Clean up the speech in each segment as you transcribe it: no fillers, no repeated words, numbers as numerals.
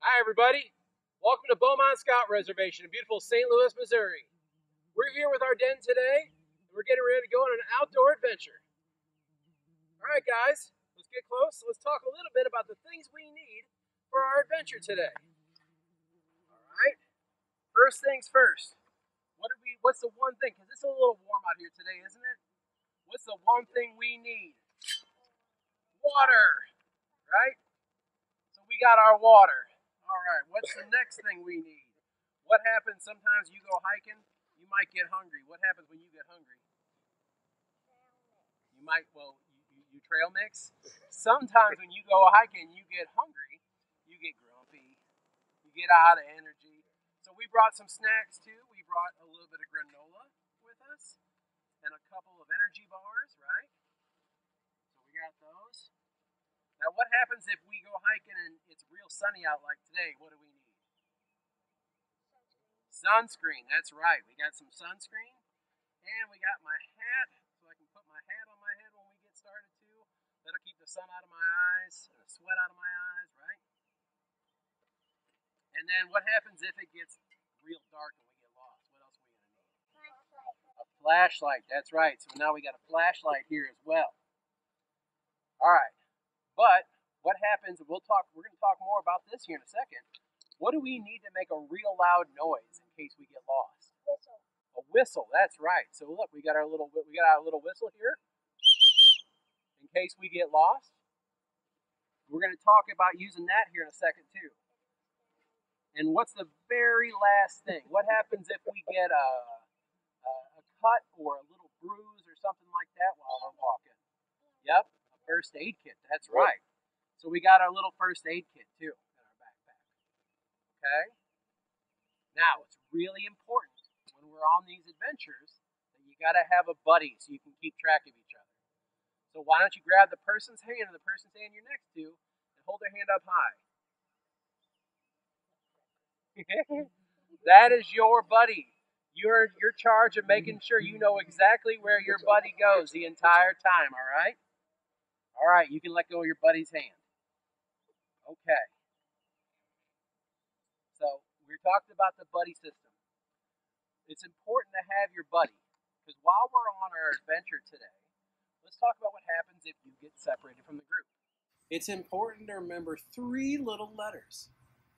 Hi, everybody. Welcome to Beaumont Scout Reservation in beautiful St. Louis, Missouri. We're here with our den today, and we're getting ready to go on an outdoor adventure. All right, guys, let's get close. Let's talk a little bit about the things we need for our adventure today. All right. First things first. What's the one thing? Because it's a little warm out here today, isn't it? What's the one thing we need? Water, right? So we got our water. All right, what's the next thing we need? What happens sometimes you go hiking, you might get hungry. What happens when you get hungry? You trail mix. Sometimes when you go hiking, you get hungry, you get grumpy, you get out of energy. So we brought some snacks too. We brought a little bit of granola with us and a couple of energy bars, right? So we got those. Now, what happens if we go hiking and it's real sunny out like today? What do we need? Sunscreen. That's right. We got some sunscreen. And we got my hat, so I can put my hat on my head when we get started too. That'll keep the sun out of my eyes and the sweat out of my eyes, right? And then what happens if it gets real dark and we get lost? What else are we going to need? A flashlight. That's right. So now we got a flashlight here as well. All right. But what happens, we're going to talk more about this here in a second. What do we need to make a real loud noise in case we get lost? Whistle. A whistle, that's right. So look, we got our little whistle here in case we get lost. We're going to talk about using that here in a second too. And what's the very last thing? What happens if we get a cut or a little bruise or something like that while we're walking? Yep. First aid kit, that's right. So we got our little first aid kit too in our backpack. Okay? Now, it's really important when we're on these adventures that you got to have a buddy so you can keep track of each other. So why don't you grab the person's hand and the person's hand you're next to and hold their hand up high. That is your buddy. You're charged of making sure you know exactly where your buddy goes the entire time, all right? All right, you can let go of your buddy's hand. Okay. So we talked about the buddy system. It's important to have your buddy because while we're on our adventure today, let's talk about what happens if you get separated from the group. It's important to remember three little letters.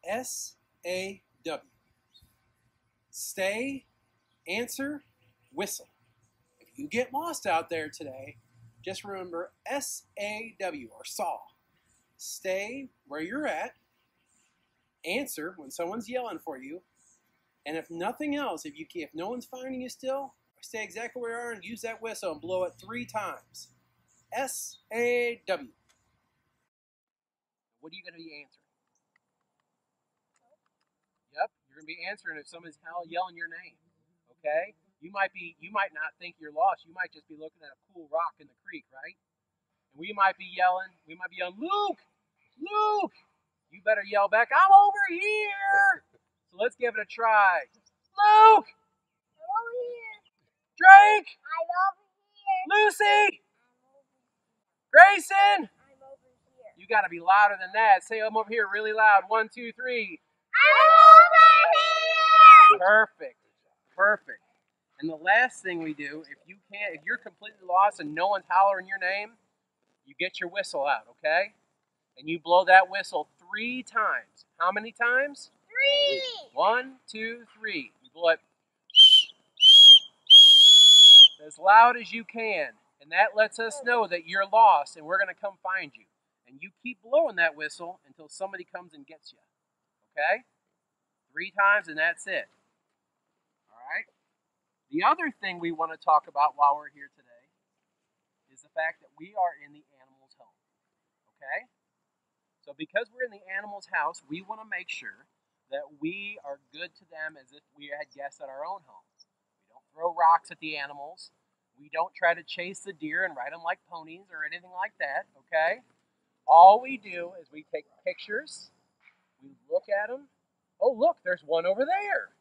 S-A-W. Stay, answer, whistle. If you get lost out there today, just remember S-A-W, or SAW. Stay where you're at, answer when someone's yelling for you, and if nothing else, if no one's finding you still, stay exactly where you are and use that whistle and blow it 3 times. S-A-W. What are you going to be answering? Yep, you're going to be answering if somebody's yelling your name. Okay? You might not think you're lost. You might just be looking at a cool rock in the creek, right? And we might be yelling, Luke! Luke! You better yell back, I'm over here! So let's give it a try. Luke! I'm over here. Drake! I'm over here. Lucy! I'm over here. Grayson! I'm over here. You gotta be louder than that. Say I'm over here really loud. 1, 2, 3. I'm over here! Perfect. Perfect. And the last thing we do, if you're completely lost and no one's hollering your name, you get your whistle out, okay? And you blow that whistle 3 times. How many times? 3. 1, 2, 3. You blow it as loud as you can. And that lets us know that you're lost and we're going to come find you. And you keep blowing that whistle until somebody comes and gets you. Okay? 3 times and that's it. All right? The other thing we want to talk about while we're here today is the fact that we are in the animal's home. Okay? So because we're in the animal's house, we want to make sure that we are good to them as if we had guests at our own homes. We don't throw rocks at the animals. We don't try to chase the deer and ride them like ponies or anything like that, okay? All we do is we take pictures, we look at them. Oh, look, there's one over there.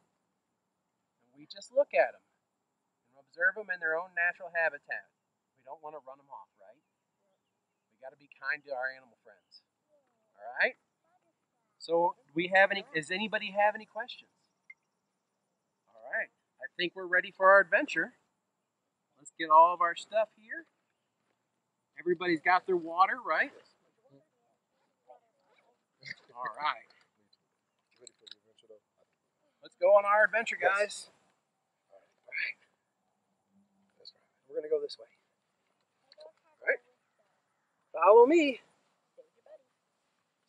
And we just look at them and observe them in their own natural habitat. We don't want to run them off, right? We got to be kind to our animal friends. All right? So, does anybody have any questions? All right. I think we're ready for our adventure. Let's get all of our stuff here. Everybody's got their water, right? All right. Let's go on our adventure, guys. All right. We're going to go this way. All right. Follow me.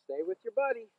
Stay with your buddy.